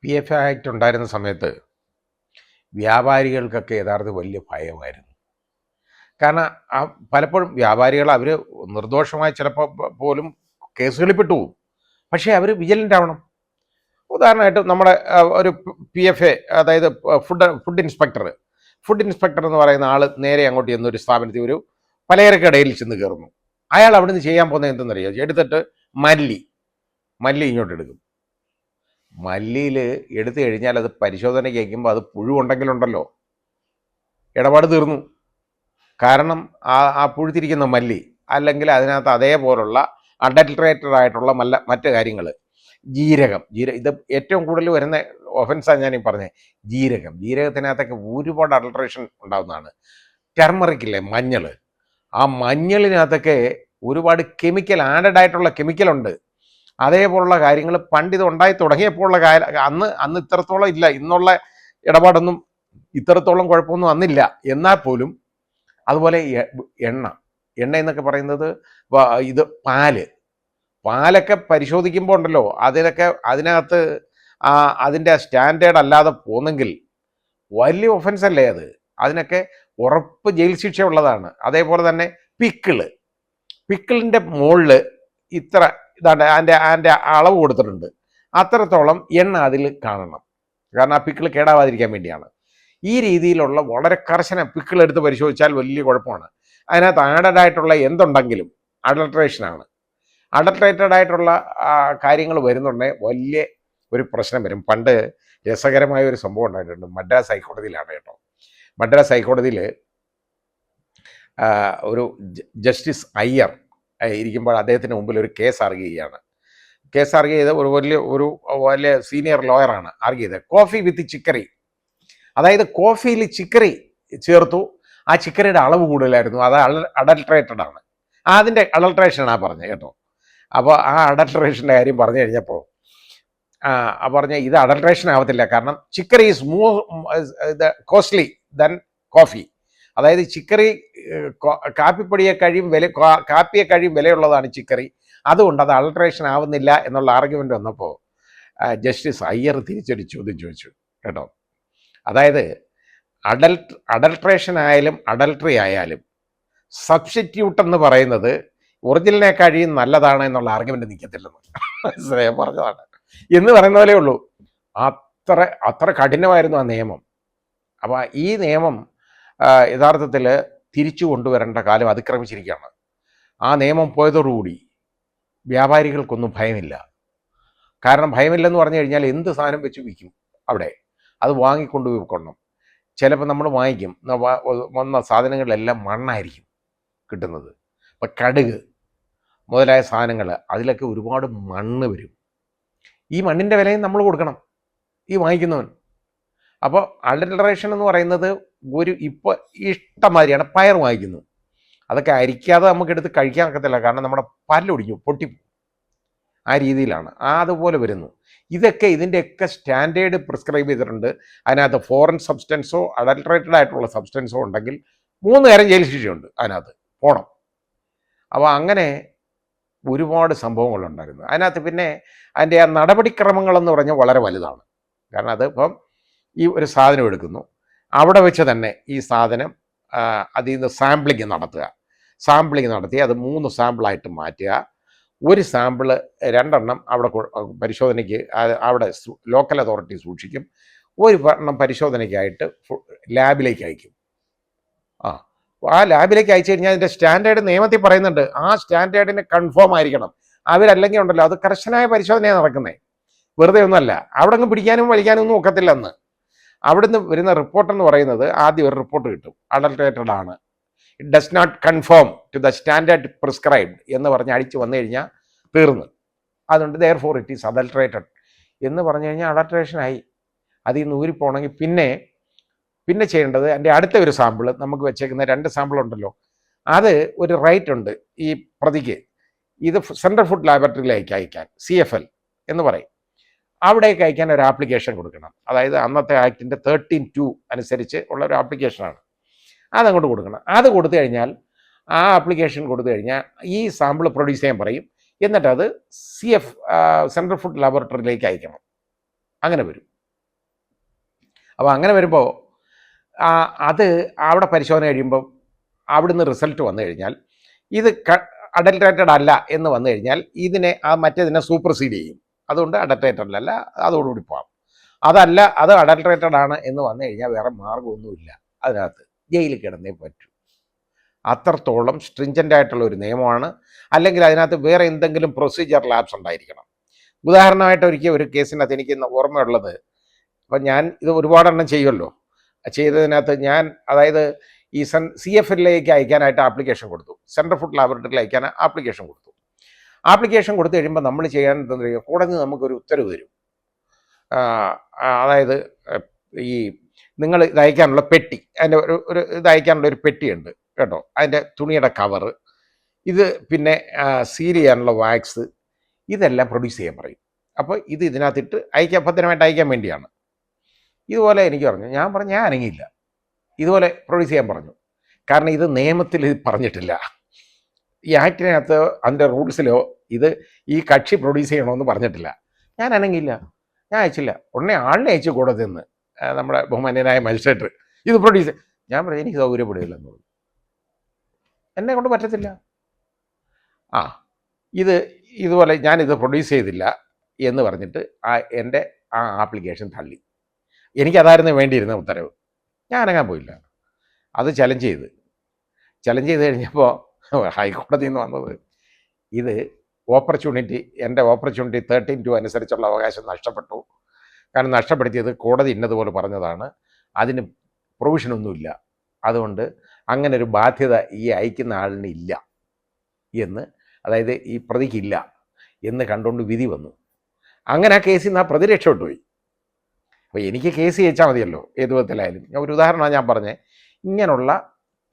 PF act ഉണ്ടായിരുന്ന സമയത്ത് വ്യാപാരികൾക്കൊക്കെ യഥാർത്ഥ വലിയ ഭയമായിരുന്നു. കാരണം പലപ്പോഴും വ്യാപാരികൾ അവർ നിർദോഷമായി ചിലപ്പോൾ പോലും കേസുകളിൽ പെട്ടുപോകും. പക്ഷേ അവർ വിജിലൻ്റ് ആവണം. ഉദാഹരണമായിട്ട് നമ്മുടെ ഒരു PFA, അതായത് ഫുഡ് ഇൻസ്പെക്ടർ എന്ന് പറയുന്ന ആൾ നേരെ അങ്ങോട്ട് ചെന്നൊരു സ്ഥാപനത്തിൽ ഒരു പലചരക്കടയിൽ ചെന്ന് കയറുന്നു. അയാൾ അവിടെ നിന്ന് ചെയ്യാൻ പോകുന്നത് എന്തെന്നറിയോ? എടുത്തിട്ട് മല്ലി ഇങ്ങോട്ട് എടുക്കും. മല്ലിയിൽ എടുത്തു കഴിഞ്ഞാൽ അത് പരിശോധനയ്ക്ക് വയ്ക്കുമ്പോൾ അത് പുഴുണ്ടെങ്കിലുണ്ടല്ലോ, ഇടപാട് തീർന്നു. കാരണം ആ പുഴുത്തിരിക്കുന്ന മല്ലി അല്ലെങ്കിൽ അതിനകത്ത് അതേപോലുള്ള അഡൾട്രേറ്റഡ് ആയിട്ടുള്ള മറ്റ് കാര്യങ്ങൾ, ജീരകം ഇത് ഏറ്റവും കൂടുതൽ വരുന്ന ഒഫൻസാണ് ഞാനീ പറഞ്ഞത്. ജീരകത്തിനകത്തൊക്കെ ഒരുപാട് അഡൾട്രേഷൻ ഉണ്ടാകുന്നതാണ്. ടെർമറിക്കില്ലേ, മഞ്ഞൾ, ആ മഞ്ഞളിനകത്തൊക്കെ ഒരുപാട് ആഡഡ് ആയിട്ടുള്ള കെമിക്കലുണ്ട്. അതേപോലുള്ള കാര്യങ്ങൾ ഇത് ഉണ്ടായി തുടങ്ങിയപ്പോഴുള്ള അന്ന് ഇത്രത്തോളം ഇല്ല. ഇന്നുള്ള ഇടപാടൊന്നും ഇത്രത്തോളം കുഴപ്പമൊന്നും അന്നില്ല. എന്നാൽ പോലും അതുപോലെ എണ്ണ എന്നൊക്കെ പറയുന്നത്, ഇത് പാലൊക്കെ പരിശോധിക്കുമ്പോൾ ഉണ്ടല്ലോ, അതിനകത്ത് അതിൻ്റെ സ്റ്റാൻഡേർഡ് അല്ലാതെ പോന്നെങ്കിൽ വലിയ ഒഫൻസ് അല്ലേ അത്? അതിനൊക്കെ ഉറപ്പ് ജയിൽ ശിക്ഷ ഉള്ളതാണ്. അതേപോലെ തന്നെ പിക്കിളിൻ്റെ മുകളിൽ ഇത്ര ഇതാണ് അതിൻ്റെ അളവ് കൊടുത്തിട്ടുണ്ട്. അത്രത്തോളം എണ്ണ അതിൽ കാണണം. കാരണം ആ പിക്കിൾ കേടാവാതിരിക്കാൻ വേണ്ടിയാണ്. ഈ രീതിയിലുള്ള വളരെ കർശന പിക്കിൾ എടുത്ത് പരിശോധിച്ചാൽ വലിയ കുഴപ്പമാണ്. അതിനകത്ത് ആഡഡ് ആയിട്ടുള്ള എന്തുണ്ടെങ്കിലും അഡൾട്രേഷനാണ്. അഡൾട്രേറ്റഡ് ആയിട്ടുള്ള കാര്യങ്ങൾ വരുന്നുണ്ടെങ്കിൽ വലിയ ഒരു പ്രശ്നം വരും. പണ്ട് രസകരമായ ഒരു സംഭവം ഉണ്ടായിട്ടുണ്ട്. മദ്രാസ് ഹൈക്കോടതിയിലാണ് കേട്ടോ. മദ്രാസ് ഹൈക്കോടതിയിൽ ഒരു ജസ്റ്റിസ് അയ്യർ ഇരിക്കുമ്പോൾ അദ്ദേഹത്തിന് മുമ്പിൽ ഒരു കേസ് ആർഗ്യൂ ചെയ്യുകയാണ്. കേസ് ആർഗ്യൂ ചെയ്ത് ഒരു വലിയ സീനിയർ ലോയറാണ് ആർഗ്യൂ ചെയ്തത്. കോഫി വിത്ത് ചിക്കറി, അതായത് കോഫിയിൽ ചിക്കറി ചേർത്തു, ആ ചിക്കറിയുടെ അളവ് കൂടുതലായിരുന്നു, അത് അഡൾട്രേറ്റഡ് ആണ്. അതിൻ്റെ അഡൾട്രേഷനാണ് ആ പറഞ്ഞത് കേട്ടോ. അപ്പോൾ ആ അഡൾട്രേഷൻ്റെ കാര്യം പറഞ്ഞു കഴിഞ്ഞപ്പോൾ പറഞ്ഞ ഇത് അഡൾട്രേഷൻ ആവത്തില്ല, കാരണം chicory is costly then coffee. അതായത് ചിക്കറി കാപ്പിയെ കഴിയും വിലയുള്ളതാണ് ചിക്കറി, അതുകൊണ്ട് അത് അഡൾട്രേഷൻ ആവുന്നില്ല എന്നുള്ള ആർഗ്യുമെൻ്റ് വന്നപ്പോൾ ജസ്റ്റിസ് അയ്യർ തിരിച്ചൊരു ചോദ്യം ചോദിച്ചു കേട്ടോ. അതായത് അഡൾട്രേഷൻ ആയാലും അഡൾട്ടറി ആയാലും സബ്സ്റ്റിറ്റ്യൂട്ട് എന്ന് പറയുന്നത് ഒറിജിനലിനെ കഴിയും നല്ലതാണ് എന്നുള്ള ആർഗ്യുമെൻ്റ് നിൽക്കത്തില്ലെന്ന് മനസ്സിലായി പറഞ്ഞതാണ് എന്ന് പറയുന്ന പോലെ ഉള്ളൂ. അത്ര കഠിനമായിരുന്നു ആ നിയമം. അപ്പോൾ ഈ നിയമം യഥാർത്ഥത്തിൽ തിരിച്ചു കൊണ്ടുവരേണ്ട കാലം അതിക്രമിച്ചിരിക്കുകയാണ്. ആ നിയമം പോയതോടുകൂടി വ്യാപാരികൾക്കൊന്നും ഭയമില്ല. കാരണം ഭയമില്ലെന്ന് പറഞ്ഞു കഴിഞ്ഞാൽ എന്ത് സാധനം വെച്ച് വിൽക്കും അവിടെ, അത് വാങ്ങിക്കൊണ്ടുപോയി കൊള്ളണം. ചിലപ്പോൾ നമ്മൾ വാങ്ങിക്കും, വന്ന സാധനങ്ങളിലെല്ലാം മണ്ണായിരിക്കും കിട്ടുന്നത്. ഇപ്പം കടുക് മുതലായ സാധനങ്ങൾ, അതിലൊക്കെ ഒരുപാട് മണ്ണ് വരും. ഈ മണ്ണിൻ്റെ വിലയും നമ്മൾ കൊടുക്കണം, ഈ വാങ്ങിക്കുന്നവൻ. അപ്പോൾ അഡൾട്രേഷൻ എന്ന് പറയുന്നത് ഇപ്പോൾ ഇഷ്ടംമാതിരിയാണ്. പയർ വാങ്ങിക്കുന്നു, അതൊക്കെ അരിക്കാതെ നമുക്കെടുത്ത് കഴിക്കാൻ ഒക്കത്തില്ല, കാരണം നമ്മുടെ പല്ലൊടിഞ്ഞു പൊട്ടിപ്പോകും. ആ രീതിയിലാണ് അതുപോലെ വരുന്നു. ഇതിൻ്റെയൊക്കെ സ്റ്റാൻഡേർഡ് പ്രിസ്ക്രൈബ് ചെയ്തിട്ടുണ്ട്. അതിനകത്ത് ഫോറിൻ സബ്സ്റ്റൻസോ അഡൾട്രേറ്റഡ് ആയിട്ടുള്ള സബ്സ്റ്റൻസോ ഉണ്ടെങ്കിൽ 3 നേരം ജയിൽ ശിക്ഷയുണ്ട്, അതിനകത്ത് പോണം. അപ്പോൾ അങ്ങനെ ഒരുപാട് സംഭവങ്ങളുണ്ടായിരുന്നു അതിനകത്ത്. പിന്നെ അതിൻ്റെ ആ നടപടിക്രമങ്ങളെന്ന് പറഞ്ഞാൽ വളരെ വലുതാണ്. കാരണം അതിപ്പം ഈ ഒരു സാധനം എടുക്കുന്നു, അവിടെ വെച്ച് തന്നെ ഈ സാധനം അതിൽ നിന്ന് സാമ്പിളിങ് നടത്തി അത് 3 സാമ്പിളായിട്ട് മാറ്റുക. ഒരു സാമ്പിള് 2 എണ്ണം അവിടെ പരിശോധനയ്ക്ക് അവിടെ ലോക്കൽ അതോറിറ്റി സൂക്ഷിക്കും. ഒരു എണ്ണം പരിശോധനയ്ക്കായിട്ട് ലാബിലേക്ക് അയക്കും. ആ ലാബിലേക്ക് അയച്ചു കഴിഞ്ഞാൽ അതിൻ്റെ സ്റ്റാൻഡേർഡ് നിയമത്തിൽ പറയുന്നുണ്ട്. ആ സ്റ്റാൻഡേർഡിന് കൺഫേം ആയിരിക്കണം. അവരല്ലെങ്കിൽ ഉണ്ടല്ലോ, അത് കർശനമായ പരിശോധനയാണ് നടക്കുന്നത്, വെറുതെ ഒന്നുമല്ല. അവിടെ അങ്ങ് പിടിക്കാനും വലിക്കാനും ഒന്നും ഒക്കത്തില്ല. അന്ന് അവിടുന്ന് വരുന്ന റിപ്പോർട്ടെന്ന് പറയുന്നത്, ആദ്യം ഒരു റിപ്പോർട്ട് കിട്ടും, അഡൾട്രേറ്റഡ് ആണ്, it does not confirm to the standard prescribed എന്ന് പറഞ്ഞ് അടിച്ച് വന്നു കഴിഞ്ഞാൽ തീർന്ന്. അതുകൊണ്ട് therefore it is adulterated എന്ന് പറഞ്ഞു കഴിഞ്ഞാൽ അഡൾട്രേഷനായി. അതിൽ നിന്ന് ഊരിപ്പോണെങ്കിൽ പിന്നെ ചെയ്യേണ്ടത് അതിൻ്റെ അടുത്ത ഒരു സാമ്പിൾ, നമുക്ക് വെച്ചേക്കുന്ന 2 സാമ്പിളുണ്ടല്ലോ, അത് ഒരു റൈറ്റ് ഉണ്ട് ഈ പ്രതിക്ക്, ഇത് സെൻട്രൽ ഫുഡ് ലാബറട്ടറിയിലേക്ക് അയക്കാൻ, CFL എന്ന് പറയും. അവിടേക്ക് അയക്കാൻ ഒരു ആപ്ലിക്കേഷൻ കൊടുക്കണം. അതായത് അന്നത്തെ ആക്ടിൻ്റെ 13(2) അനുസരിച്ച് ഉള്ള ഒരു ആപ്ലിക്കേഷനാണ്. അതങ്ങോട്ട് കൊടുക്കണം. അത് കൊടുത്തു കഴിഞ്ഞാൽ, ആ ആപ്ലിക്കേഷൻ കൊടുത്തു കഴിഞ്ഞാൽ ഈ സാമ്പിൾ പ്രൊഡ്യൂസ് ചെയ്യാൻ പറയും. എന്നിട്ട് അത് സെൻട്രൽ ഫുഡ് ലാബറട്ടറിയിലേക്ക് അയക്കണം. അങ്ങനെ വരും. അപ്പോൾ അങ്ങനെ വരുമ്പോൾ അത് അവിടെ പരിശോധന കഴിയുമ്പം അവിടുന്ന് റിസൾട്ട് വന്നു കഴിഞ്ഞാൽ ഇത് അഡൽട്രേറ്റഡ് അല്ല എന്ന് വന്നു കഴിഞ്ഞാൽ ഇതിനെ മറ്റേതിനെ സൂപ്പർസീഡ് ചെയ്യും. അതുകൊണ്ട് അഡൽട്രേറ്റഡ് അല്ല, അതോടുകൂടി പോകാം. അതല്ല, അത് അഡൽട്രേറ്റഡ് ആണ് എന്ന് വന്നു കഴിഞ്ഞാൽ വേറെ മാർഗമൊന്നുമില്ല, അതിനകത്ത് ജയിലിൽ കിടന്നേ പറ്റൂ. അത്രത്തോളം സ്ട്രിഞ്ചൻ്റ് ആയിട്ടുള്ള ഒരു നിയമമാണ്. അല്ലെങ്കിൽ അതിനകത്ത് വേറെ എന്തെങ്കിലും പ്രൊസീജിയർ ലാബ്സ് ഉണ്ടായിരിക്കണം. ഉദാഹരണമായിട്ട് ഒരു കേസിനകത്ത് എനിക്ക് ഓർമ്മയുള്ളത്, അപ്പം ഞാൻ ഇത് ഒരുപാടെണ്ണം ചെയ്യുമല്ലോ, ചെയ്തതിനകത്ത് ഞാൻ അതായത് ഈ CFLലേക്ക് അയക്കാനായിട്ട് ആപ്ലിക്കേഷൻ കൊടുത്തു, സെൻട്രൽ ഫുഡ് ലാബറട്ടറിയിൽ അയക്കാൻ ആപ്ലിക്കേഷൻ കൊടുത്തു. ആപ്ലിക്കേഷൻ കൊടുത്തു കഴിയുമ്പോൾ നമ്മൾ ചെയ്യാൻ എന്താ പറയുക, കോടതി നമുക്കൊരു ഉത്തരവ് തരും. അതായത് ഈ നിങ്ങൾ ഇത് അയക്കാനുള്ള പെട്ടി, അതിൻ്റെ ഒരു ഇത് അയക്കാനുള്ള ഒരു പെട്ടിയുണ്ട് കേട്ടോ, അതിൻ്റെ തുണിയുടെ കവറ്, ഇത് പിന്നെ സീൽ ചെയ്യാനുള്ള വാക്സ്, ഇതെല്ലാം പ്രൊഡ്യൂസ് ചെയ്യാൻ പറയും. അപ്പോൾ ഇതിനകത്തിട്ട് ഭദ്രമായിട്ട് അയക്കാൻ വേണ്ടിയാണ്. ഇതുപോലെ എനിക്ക് പറഞ്ഞു, ഞാൻ അനങ്ങിയില്ല, ഇതുപോലെ പ്രൊഡ്യൂസ് ചെയ്യാൻ പറഞ്ഞു. കാരണം ഇത് നിയമത്തിൽ പറഞ്ഞിട്ടില്ല, ഈ ആക്ടിനകത്ത് അതിൻ്റെ റൂൾസിലോ ഇത് ഈ കക്ഷി പ്രൊഡ്യൂസ് ചെയ്യണമെന്ന് പറഞ്ഞിട്ടില്ല. ഞാൻ അനങ്ങിയില്ല, ഞാൻ അയച്ചില്ല. ഉടനെ ആളിനെ അയച്ചു കോടതി നിന്ന്, നമ്മുടെ ബഹുമാന്യനായ മജിസ്ട്രേറ്റ്, ഇത് പ്രൊഡ്യൂസ്. ഞാൻ പറഞ്ഞു എനിക്ക് സൗകര്യപ്പെടുകയില്ല എന്നുള്ളത്, എന്നെ കൊണ്ട് പറ്റത്തില്ല. ഇതുപോലെ ഞാനിത് പ്രൊഡ്യൂസ് ചെയ്തില്ല എന്ന് പറഞ്ഞിട്ട് എൻ്റെ ആപ്ലിക്കേഷൻ തള്ളി. എനിക്കതായിരുന്നു വേണ്ടിയിരുന്ന ഉത്തരവ്. ഞാൻ അനങ്ങാൻ പോയില്ല. അത് ചലഞ്ച് ചെയ്ത് കഴിഞ്ഞപ്പോൾ ഹൈക്കോടതിയിൽ നിന്ന് വന്നത്, ഇത് എൻ്റെ ഓപ്പർച്യൂണിറ്റി 13(2) അനുസരിച്ചുള്ള അവകാശം നഷ്ടപ്പെട്ടു. കാരണം നഷ്ടപ്പെടുത്തിയത് കോടതി ഇന്നതുപോലെ പറഞ്ഞതാണ്, അതിന് പ്രൊവിഷനൊന്നുമില്ല, അതുകൊണ്ട് അങ്ങനെ ഒരു ബാധ്യത ഈ അയക്കുന്ന ആളിന് ഇല്ല എന്ന്, അതായത് ഈ പ്രതിക്കില്ല എന്ന് കണ്ടുകൊണ്ട് വിധി വന്നു. അങ്ങനെ ആ കേസിൽ നിന്ന് പ്രതി രക്ഷപ്പെട്ടു പോയി. അപ്പോൾ എനിക്ക് കേസ് ജയിച്ചാൽ മതിയല്ലോ ഏത് വിധത്തിലായാലും. ഞാൻ ഒരു ഉദാഹരണമാണ് ഞാൻ പറഞ്ഞത്. ഇങ്ങനെയുള്ള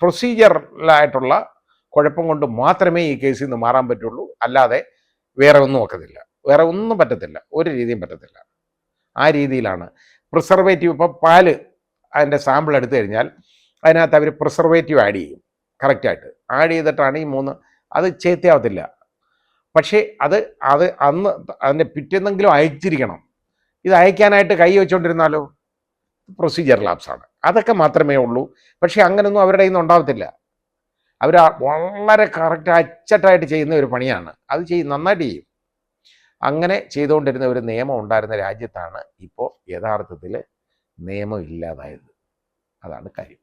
പ്രൊസീജിയറിലായിട്ടുള്ള കുഴപ്പം കൊണ്ട് മാത്രമേ ഈ കേസിൽ നിന്ന് മാറാൻ പറ്റുള്ളൂ, അല്ലാതെ വേറെ ഒന്നും ഒക്കത്തില്ല, വേറെ ഒന്നും പറ്റത്തില്ല, ഒരു രീതിയും പറ്റത്തില്ല. ആ രീതിയിലാണ് പ്രിസർവേറ്റീവ്. ഇപ്പോൾ പാല് അതിൻ്റെ സാമ്പിൾ എടുത്തു കഴിഞ്ഞാൽ അതിനകത്ത് അവർ പ്രിസർവേറ്റീവ് ആഡ് ചെയ്യും, കറക്റ്റായിട്ട് ആഡ് ചെയ്തിട്ടാണ് ഈ 3, അത് ചേർത്തിയാവത്തില്ല. പക്ഷേ അത് അന്ന് അതിൻ്റെ പിറ്റേന്നെങ്കിലും അയച്ചിരിക്കണം. ഇത് അയക്കാനായിട്ട് കൈ വെച്ചുകൊണ്ടിരുന്നാലോ, പ്രൊസീജിയർ ലാബ്സാണ്, അതൊക്കെ മാത്രമേ ഉള്ളൂ. പക്ഷേ അങ്ങനെയൊന്നും അവരുടെ കയ്യിൽ നിന്ന് ഉണ്ടാവത്തില്ല. അവർ വളരെ കറക്റ്റ് അച്ചട്ടായിട്ട് ചെയ്യുന്ന ഒരു പണിയാണ് അത്, നന്നായിട്ട് ചെയ്യും. അങ്ങനെ ചെയ്തുകൊണ്ടിരുന്ന ഒരു നിയമം ഉണ്ടായിരുന്ന രാജ്യത്താണ് ഇപ്പോൾ യഥാർത്ഥത്തിൽ നിയമം ഇല്ലാതായത്. അതാണ് കാര്യം.